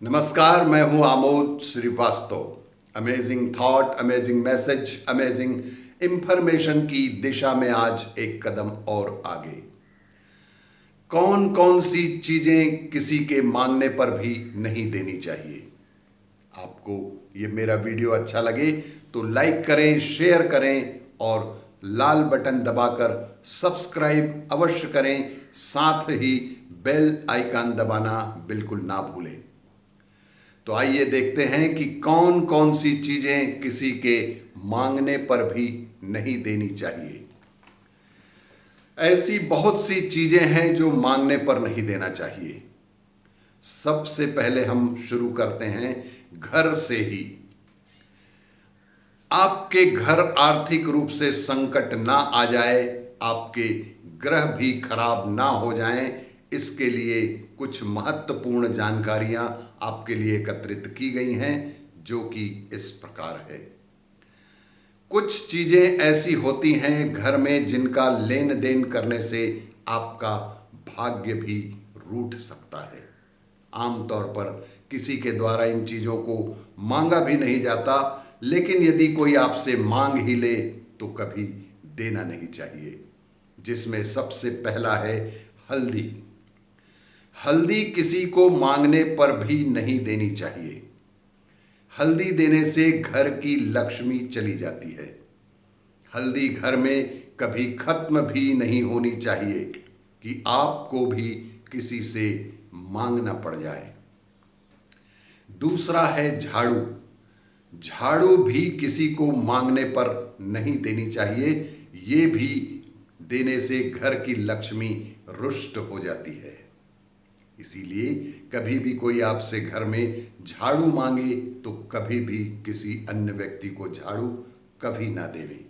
नमस्कार, मैं हूं Amod Srivastava. Amazing thought, amazing message, amazing information की दिशा में आज एक कदम और आगे। कौन कौन सी चीजें किसी के मांगने पर भी नहीं देनी चाहिए। आपको ये मेरा वीडियो अच्छा लगे तो लाइक करें, शेयर करें और लाल बटन दबाकर सब्सक्राइब अवश्य करें। साथ ही बेल आइकन दबाना बिल्कुल ना भूलें। तो आइए देखते हैं कि कौन कौन सी चीजें किसी के मांगने पर भी नहीं देनी चाहिए। ऐसी बहुत सी चीजें हैं जो मांगने पर नहीं देना चाहिए। सबसे पहले हम शुरू करते हैं घर से ही। आपके घर आर्थिक रूप से संकट ना आ जाए, आपके ग्रह भी खराब ना हो जाएं, इसके लिए कुछ महत्वपूर्ण जानकारियां आपके लिए एकत्रित की गई हैं, जो कि इस प्रकार है। कुछ चीजें ऐसी होती हैं घर में जिनका लेन देन करने से आपका भाग्य भी रूठ सकता है। आमतौर पर किसी के द्वारा इन चीजों को मांगा भी नहीं जाता, लेकिन यदि कोई आपसे मांग ही ले तो कभी देना नहीं चाहिए। जिसमें सबसे पहला है हल्दी। हल्दी किसी को मांगने पर भी नहीं देनी चाहिए। हल्दी देने से घर की लक्ष्मी चली जाती है। हल्दी घर में कभी खत्म भी नहीं होनी चाहिए कि आपको भी किसी से मांगना पड़ जाए। दूसरा है झाड़ू। झाड़ू भी किसी को मांगने पर नहीं देनी चाहिए। ये भी देने से घर की लक्ष्मी रुष्ट हो जाती है। इसीलिए कभी भी कोई आपसे घर में झाड़ू मांगे तो कभी भी किसी अन्य व्यक्ति को झाड़ू कभी ना देवे।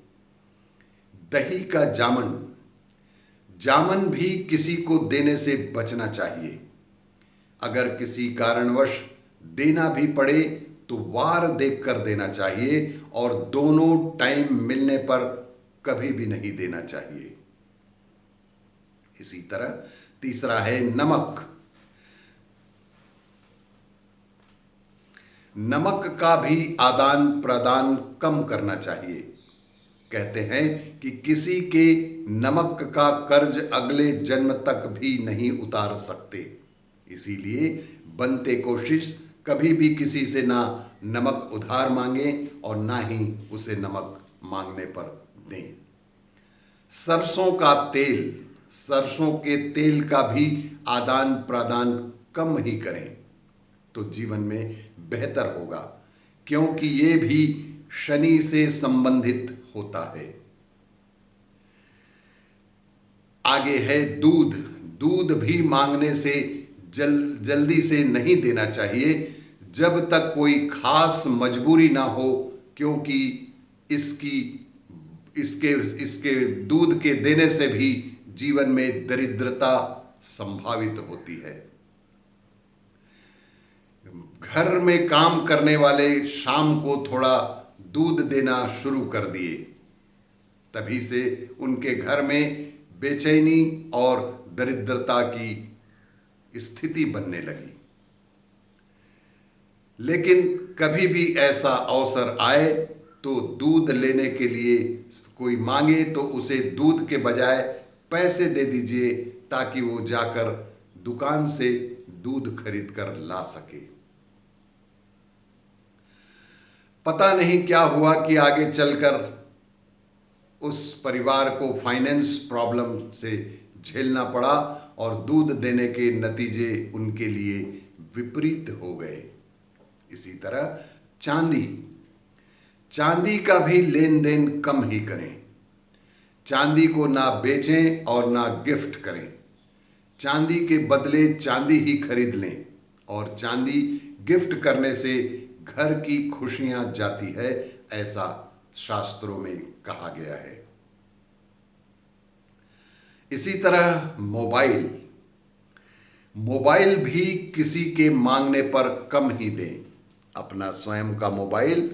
दही का जामन। जामन भी किसी को देने से बचना चाहिए। अगर किसी कारणवश देना भी पड़े तो वार देखकर देना चाहिए और दोनों टाइम मिलने पर कभी भी नहीं देना चाहिए। इसी तरह तीसरा है नमक। नमक का भी आदान प्रदान कम करना चाहिए। कहते हैं कि किसी के नमक का कर्ज अगले जन्म तक भी नहीं उतार सकते। इसीलिए बनते कोशिश कभी भी किसी से ना नमक उधार मांगें और ना ही उसे नमक मांगने पर दें। सरसों का तेल। सरसों के तेल का भी आदान प्रदान कम ही करें तो जीवन में बेहतर होगा, क्योंकि ये भी शनि से संबंधित होता है। आगे है दूध। दूध भी मांगने से जल्दी से नहीं देना चाहिए जब तक कोई खास मजबूरी ना हो, क्योंकि इसके दूध के देने से भी जीवन में दरिद्रता संभावित होती है। घर में काम करने वाले शाम को थोड़ा दूध देना शुरू कर दिए, तभी से उनके घर में बेचैनी और दरिद्रता की स्थिति बनने लगी। लेकिन कभी भी ऐसा अवसर आए तो दूध लेने के लिए कोई मांगे तो उसे दूध के बजाय पैसे दे दीजिए, ताकि वो जाकर दुकान से दूध खरीद कर ला सके। पता नहीं क्या हुआ कि आगे चलकर उस परिवार को फाइनेंस प्रॉब्लम से झेलना पड़ा और दूध देने के नतीजे उनके लिए विपरीत हो गए। इसी तरह चांदी। चांदी का भी लेन देन कम ही करें। चांदी को ना बेचें और ना गिफ्ट करें। चांदी के बदले चांदी ही खरीद लें, और चांदी गिफ्ट करने से घर की खुशियां जाती है, ऐसा शास्त्रों में कहा गया है। इसी तरह मोबाइल। मोबाइल भी किसी के मांगने पर कम ही दें। अपना स्वयं का मोबाइल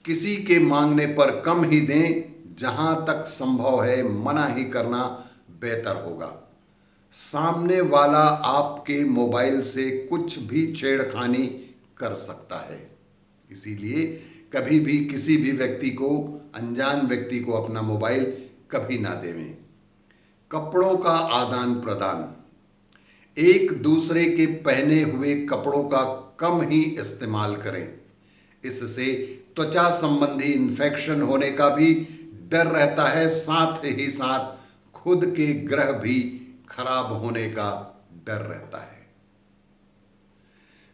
किसी के मांगने पर कम ही दें। जहां तक संभव है मना ही करना बेहतर होगा। सामने वाला आपके मोबाइल से कुछ भी छेड़खानी कर सकता है। इसीलिए कभी भी किसी भी व्यक्ति को, अनजान व्यक्ति को अपना मोबाइल कभी ना देवें। कपड़ों का आदान प्रदान, एक दूसरे के पहने हुए कपड़ों का कम ही इस्तेमाल करें। इससे त्वचा संबंधी इन्फेक्शन होने का भी डर रहता है, साथ ही साथ खुद के ग्रह भी खराब होने का डर रहता है।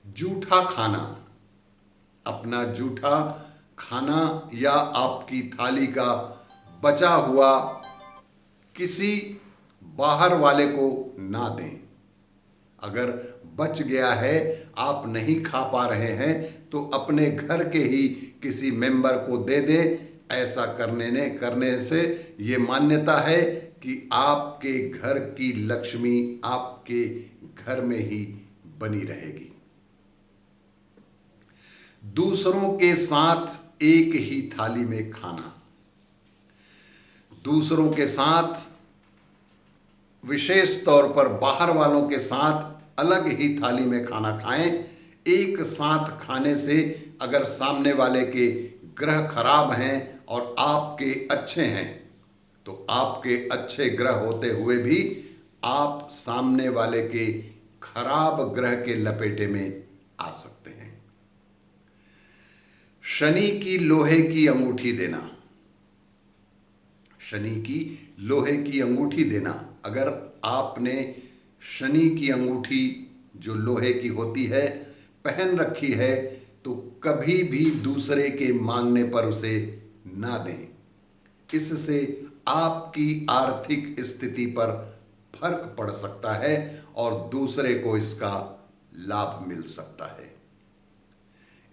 जूठा खाना, अपना जूठा खाना या आपकी थाली का बचा हुआ किसी बाहर वाले को ना दें। अगर बच गया है, आप नहीं खा पा रहे हैं, तो अपने घर के ही किसी मेंबर को दे दें। ऐसा करने से ये मान्यता है कि आपके घर की लक्ष्मी आपके घर में ही बनी रहेगी। दूसरों के साथ एक ही थाली में खाना, दूसरों के साथ, विशेष तौर पर बाहर वालों के साथ अलग ही थाली में खाना खाएं। एक साथ खाने से अगर सामने वाले के ग्रह खराब हैं और आपके अच्छे हैं, तो आपके अच्छे ग्रह होते हुए भी आप सामने वाले के खराब ग्रह के लपेटे में आ सकते हैं। शनि की लोहे की अंगूठी देना, शनि की लोहे की अंगूठी देना। अगर आपने शनि की अंगूठी जो लोहे की होती है पहन रखी है, तो कभी भी दूसरे के मांगने पर उसे ना दें। इससे आपकी आर्थिक स्थिति पर फर्क पड़ सकता है और दूसरे को इसका लाभ मिल सकता है।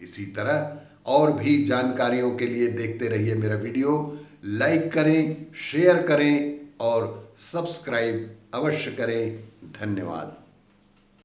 इसी तरह और भी जानकारियों के लिए देखते रहिए मेरा वीडियो। लाइक करें, शेयर करें और सब्सक्राइब अवश्य करें। धन्यवाद।